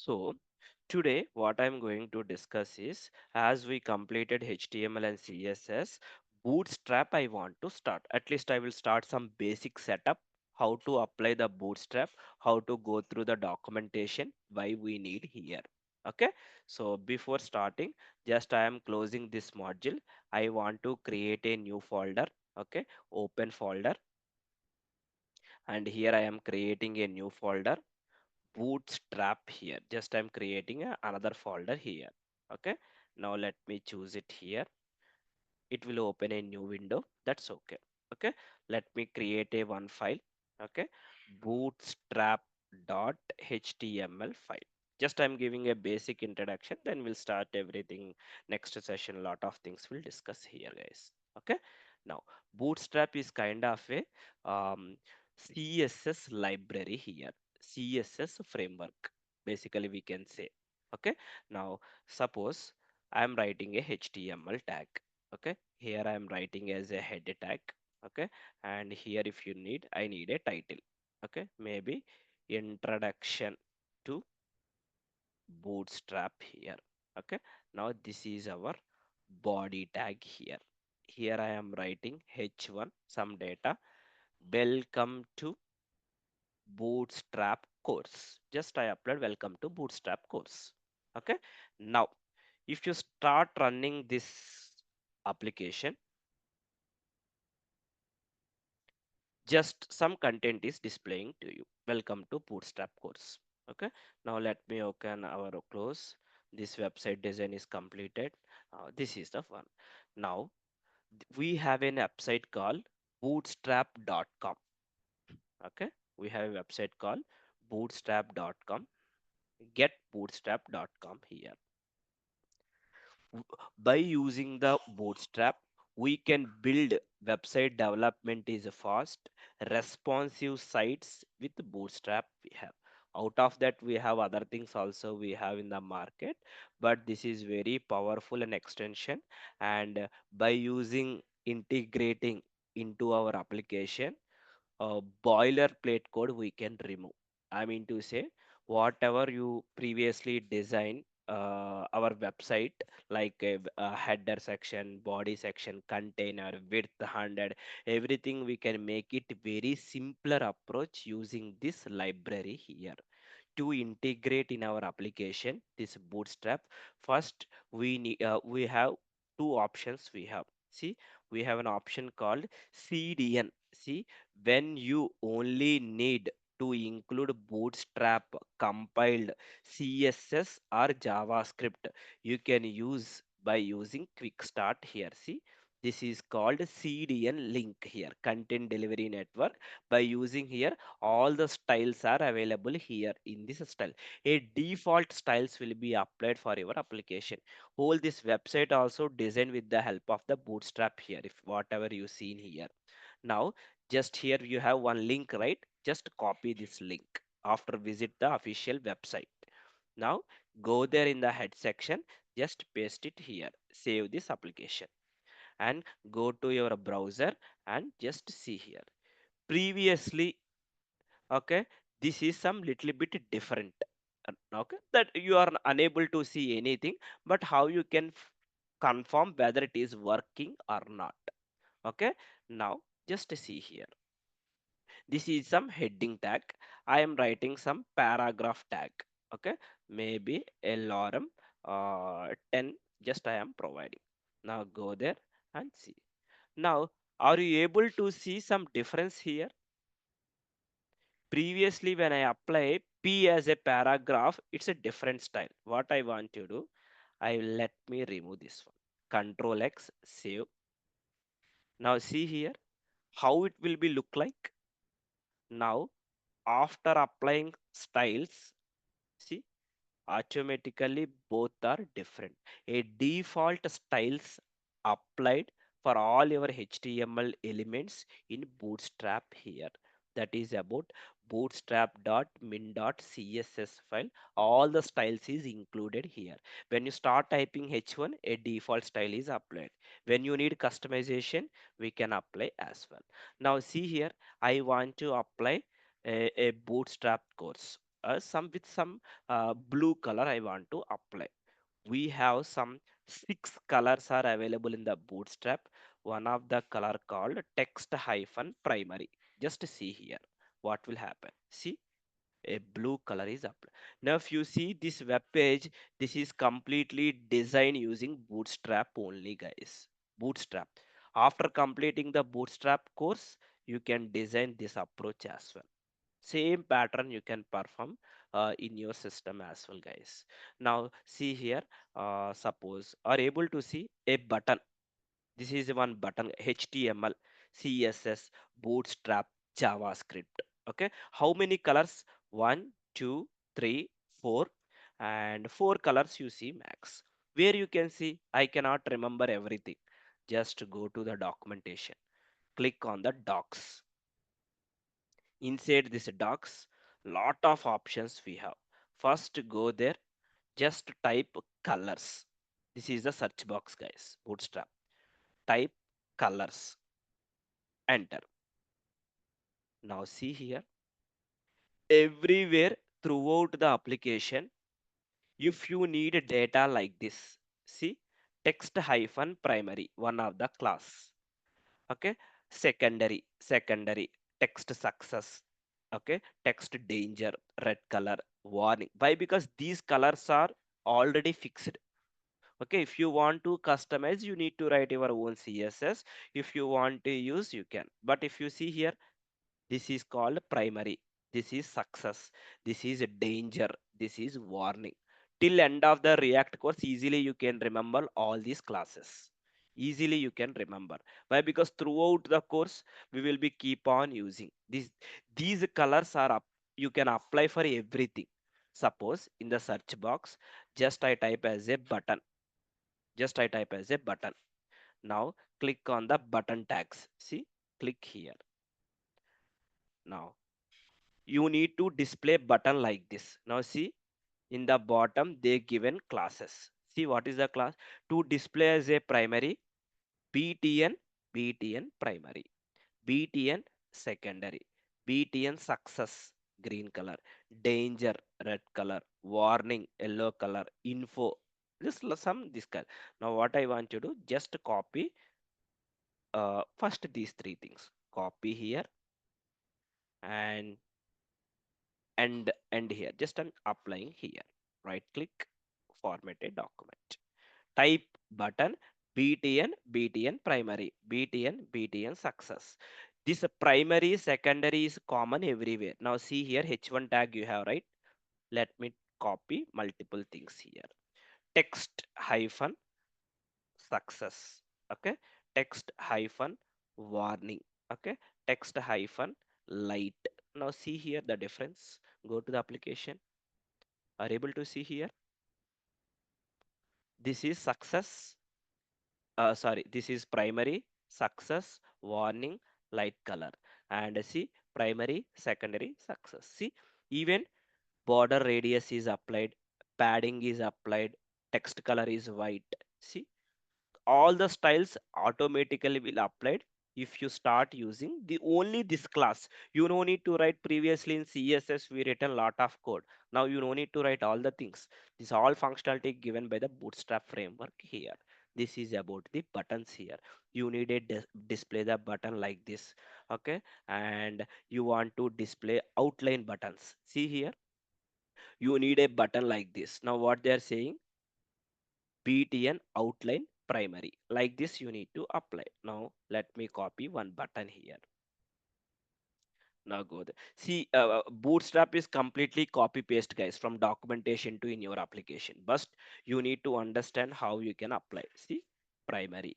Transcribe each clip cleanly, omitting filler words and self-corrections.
So today what I'm going to discuss is, as we completed HTML and CSS, Bootstrap I want to start. At least I will start some basic setup, how to apply the Bootstrap, how to go through the documentation, why we need here. Okay, so before starting, just I am closing this module. I want to create a new folder. Okay, open folder, and here I am creating a new folder, Bootstrap here. Just I'm creating another folder here. Okay, now let me choose it here. It will open a new window. That's okay. Okay, let me create a one file. Okay, bootstrap.html file. Just I'm giving a basic introduction, then we'll start everything next session. A lot of things we'll discuss here, guys. Okay, now Bootstrap is kind of a CSS library here, CSS framework, basically we can say. Okay, now suppose I'm writing a HTML tag. Okay, here I am writing as a head tag. Okay, and here if you need, I need a title. Okay, maybe introduction to Bootstrap here. Okay, now this is our body tag here. Here I am writing h1 some data. Welcome to Bootstrap course. Just I upload welcome to Bootstrap course. Okay, now if you start running this application, just some content is displaying to you. Welcome to Bootstrap course. Okay, now let me open our close. This website design is completed. This is the one. Now we have an website called bootstrap.com. Okay, we have a website called bootstrap.com. Get bootstrap.com here. By using the Bootstrap, we can build website development is fast, responsive sites with Bootstrap we have. Out of that, we have other things also we have in the market, but this is very powerful and extension. And by using integrating into our application, boilerplate code we can remove. I mean to say, whatever you previously designed our website, like a header section, body section, container, width 100, everything we can make it very simpler approach using this library here to integrate in our application this Bootstrap. First we have two options. We have, see, we have an option called CDN. See, when you only need to include Bootstrap compiled CSS or JavaScript, you can use by using quick start here. See, this is called CDN link here, content delivery network. By using here, all the styles are available here in this style. A default styles will be applied for your application. Whole this website also designed with the help of the Bootstrap here, if whatever you seen here. Now just here you have one link, right? Just copy this link after visit the official website. Now go there in the head section, just paste it here, save this application, and go to your browser and just see here. Previously, okay, this is some little bit different. Okay, that you are unable to see anything, but how you can confirm whether it is working or not. Okay, now just see here. This is some heading tag. I am writing some paragraph tag. Okay, maybe lorem 10, just I am providing. Now go there and see. Now, are you able to see some difference here? Previously when I apply P as a paragraph, it's a different style. What I want to do, I let me remove this one. Control X, save. Now see here how it will be look like. Now after applying styles, see, automatically both are different. A default styles applied for all your HTML elements in Bootstrap here. That is about bootstrap.min.css file. All the styles is included here. When you start typing H1, a default style is applied. When you need customization, we can apply as well. Now see here, I want to apply a Bootstrap course. some with some blue color I want to apply. We have some six colors are available in the Bootstrap. One of the color called text hyphen primary. Just see here what will happen. See, a blue color is applied. Now if you see this web page, this is completely designed using Bootstrap only, guys. Bootstrap. After completing the Bootstrap course, you can design this approach as well. Same pattern you can perform in your system as well, guys. Now see here, suppose are able to see a button. This is one button: HTML, CSS, Bootstrap, JavaScript. Okay, how many colors? One, two, three, four, and four colors you see max. Where you can see, I cannot remember everything. Just go to the documentation, click on the docs. Inside this docs, lot of options we have. First go there, just type colors. This is the search box, guys. Bootstrap. Type colors, enter. Now see here, everywhere throughout the application, if you need data like this, see, text hyphen primary, one of the class. Okay, secondary, text success. Okay, text danger, red color, warning. Why? Because these colors are already fixed. Okay, if you want to customize, you need to write your own CSS. If you want to use, you can. But if you see here, this is called primary. This is success. This is danger. This is warning. Till end of the React course, easily you can remember all these classes. Easily you can remember. Why? Because throughout the course, we will be keep on using these. These colors are up. You can apply for everything. Suppose in the search box, just I type as a button. Just I type as a button. Now click on the button tags. See, click here. Now you need to display button like this. Now see, in the bottom they given classes. See what is the class? To display as a primary, btn, btn primary, btn secondary, btn success, green color, danger, red color, warning, yellow color, info, some this color. Now what I want to do, just copy first these three things, copy here, and and here, just I'm applying here. Right click, format a document, type button, btn primary, btn success. This primary secondary is common everywhere. Now see here, h1 tag you have, right? Let me copy multiple things here. Text hyphen success. Okay, text hyphen warning. Okay, text hyphen light. Now see here the difference. Go to the application. Are able to see here, this is success. Sorry, this is primary, success, warning, light color. And see, primary, secondary, success. See, even border radius is applied, padding is applied, text color is white. See, all the styles automatically will applied if you start using the only this class. You no need to write. Previously in CSS we written lot of code. Now you no need to write all the things. This all functionality given by the Bootstrap framework here. This is about the buttons here. You need a display the button like this. Okay, and you want to display outline buttons. See here, you need a button like this. Now what they are saying, btn outline primary, like this you need to apply. Now let me copy one button here. Now go there. See, Bootstrap is completely copy paste, guys, from documentation to in your application, but you need to understand how you can apply. See, primary.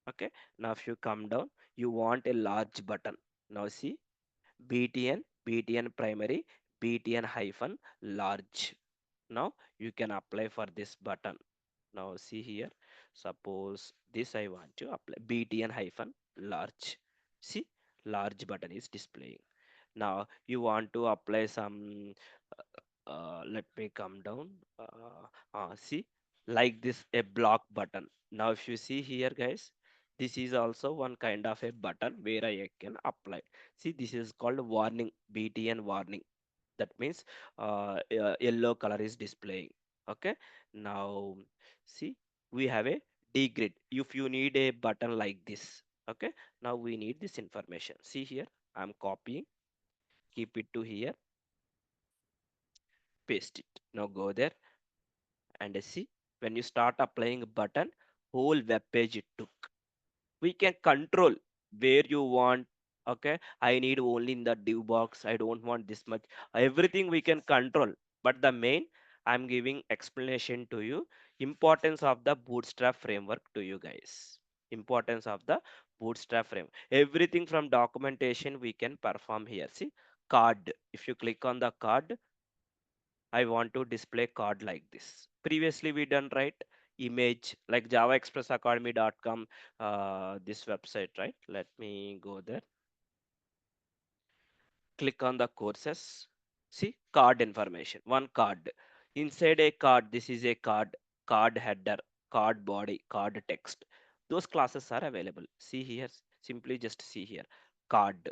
Okay, now if you come down, you want a large button. Now see, btn primary, btn hyphen large. Now you can apply for this button. Now see here, suppose this I want to apply btn hyphen large. See, large button is displaying. Now you want to apply some, let me come down. See, like this a block button. Now if you see here, guys, this is also one kind of a button where I can apply. See, this is called warning, btn warning. that means yellow color is displaying. Okay, now see, we have a D grid. If you need a button like this, okay, now we need this information. See here, I'm copying, keep it to here, paste it. Now go there and see, when you start applying a button, whole web page it took. We can control where you want. Okay, I need only in the div box, I don't want this much. Everything we can control, but the main, I'm giving explanation to you, importance of the Bootstrap framework to you guys. Importance of the Bootstrap framework, everything from documentation we can perform here. See, card, if you click on the card, I want to display card like this. Previously we done, right? Image like javaexpressacademy.com, this website, right? Let me go there. Click on the courses. See, card information. One card. Inside a card, this is a card, card header, card body, card text. Those classes are available. See here. Simply just see here. Card.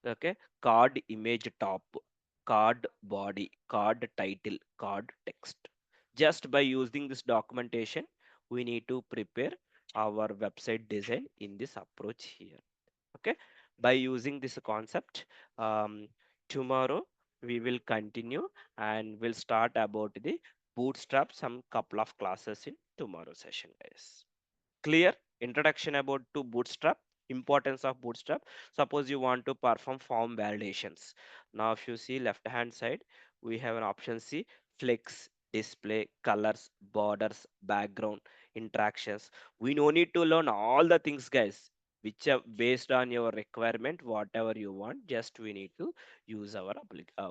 Okay, card image top, card body, card title, card text. Just by using this documentation, we need to prepare our website design in this approach here. Okay, by using this concept, um, tomorrow we will continue and we'll start about the Bootstrap, some couple of classes in tomorrow session, guys. Clear introduction about to Bootstrap, importance of Bootstrap. Suppose you want to perform form validations. Now if you see left hand side, we have an option C, flex, display, colors, borders, background, interactions. We no need to learn all the things, guys, which are based on your requirement, whatever you want. Just we need to use our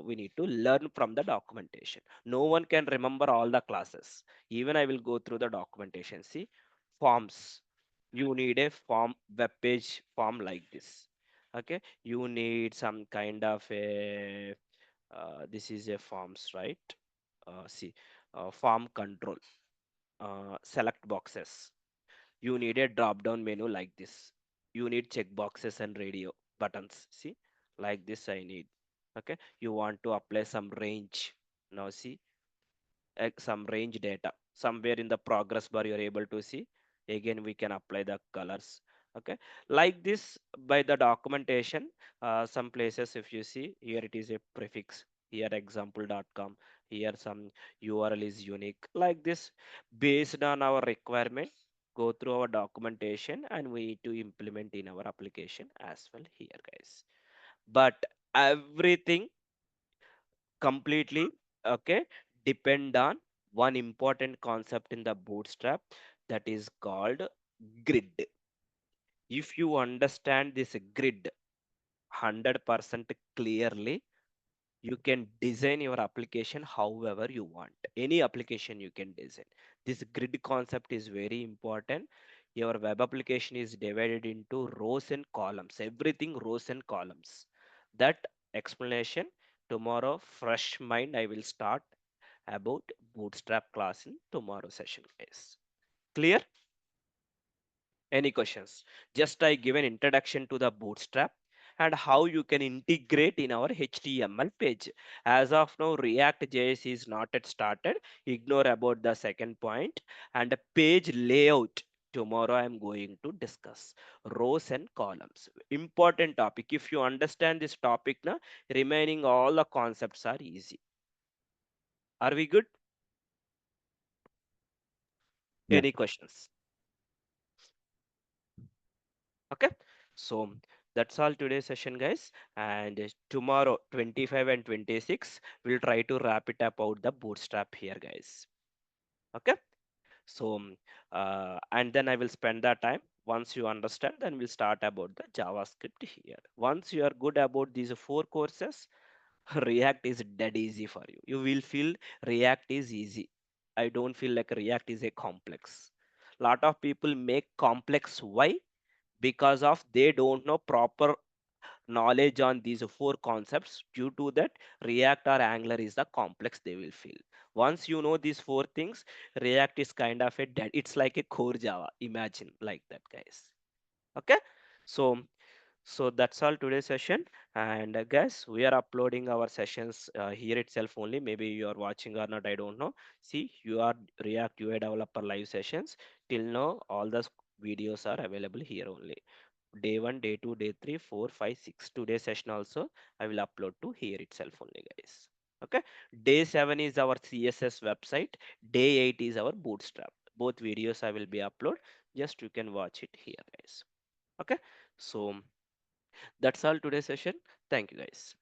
we need to learn from the documentation. No one can remember all the classes. Even I will go through the documentation. See, forms, you need a form, web page form like this. Okay, you need some kind of a this is a forms, right? See, form control, select boxes, you need a drop down menu like this, you need check boxes and radio buttons. See, like this I need. Okay, you want to apply some range. Now see, some range data somewhere in the progress bar you're able to see. Again we can apply the colors. Okay, like this, by the documentation, some places if you see here, it is a prefix, here example.com, here some URL is unique, like this. Based on our requirement, go through our documentation and we need to implement in our application as well here, guys. But everything completely, okay, depend on one important concept in the Bootstrap, that is called grid. If you understand this grid 100% clearly, you can design your application however you want. Any application you can design. This grid concept is very important. Your web application is divided into rows and columns, everything rows and columns. That explanation tomorrow, fresh mind, I will start about Bootstrap class in tomorrow session, guys. Clear? Any questions? Just I give an introduction to the Bootstrap and how you can integrate in our HTML page. As of now, React JS is not yet started. Ignore about the second point, and the page layout. Tomorrow I am going to discuss rows and columns. Important topic. If you understand this topic now, remaining all the concepts are easy. Are we good? Yeah. Any questions? Okay, so that's all today's session, guys, and tomorrow 25 and 26 we'll try to wrap it up out the Bootstrap here, guys. Okay, so and then I will spend that time. Once you understand, then we'll start about the JavaScript here. Once you are good about these four courses, React is dead easy for you. You will feel React is easy. I don't feel like React is a complex. Lot of people make complex. Why? Because of they don't know proper knowledge on these four concepts. Due to that, React or Angular is the complex they will feel. Once you know these four things, React is kind of a dead, it's like a core Java, imagine like that, guys. Okay, so So that's all today's session. And guys, we are uploading our sessions here itself only. Maybe you are watching or not, I don't know. See, you are React UI developer live sessions. Till now, all the videos are available here only. Day 1, day 2, day 3, 4, 5, 6. Today's session also I will upload to here itself only, guys. Okay. Day 7 is our CSS website. Day 8 is our Bootstrap. Both videos I will be upload. Just you can watch it here, guys. Okay. So that's all today's session. Thank you, guys.